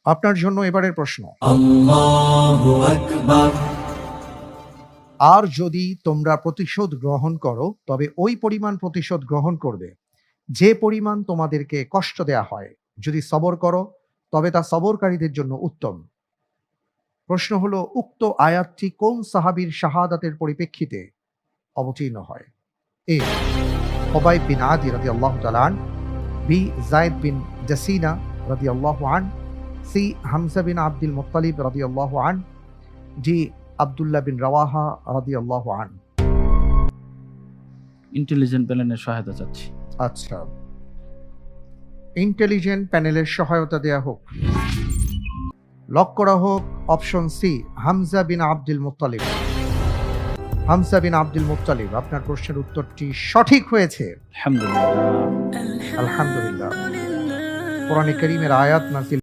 আপনার জন্য এবারের প্রশ্ন, আল্লাহু আকবার। আর যদি তোমরা প্রতিশোধ গ্রহণ করো তবে ওই পরিমাণ প্রতিশোধ গ্রহণ করবে যে পরিমাণ তোমাদেরকে কষ্ট দেয়া হয়। যদি সবর করো তবে তা সবরকারীদের জন্য উত্তম। প্রশ্ন হলো, উক্ত আয়াতটি কোন সাহাবীর শাহাদাতের পরিপ্রেক্ষিতে অবতীর্ণ হয়? এ হুবাইব বিন আদি রাদিয়াল্লাহু তাআলা আন, বি যায়েদ বিন জাসিনা রাদিয়াল্লাহু আন, সি হামজা বিন আব্দুল মুত্তালিব রাদিয়াল্লাহু আন, ডি আব্দুল্লাহ বিন রাওয়াহা রাদিয়াল্লাহু আন। ইন্টেলিজেন্ট প্যানেলের সহায়তা চাচ্ছি। আচ্ছা, ইন্টেলিজেন্ট প্যানেলের সহায়তা দেয়া হোক। লক করা হোক অপশন সি, হামজা বিন আব্দুল মুত্তালিব। হামজা বিন আব্দুল মুত্তালিব, আপনার প্রশ্নের উত্তরটি সঠিক হয়েছে। আলহামদুলিল্লাহ। আলহামদুলিল্লাহ। কোরআনে কারীমের আয়াত নাযিল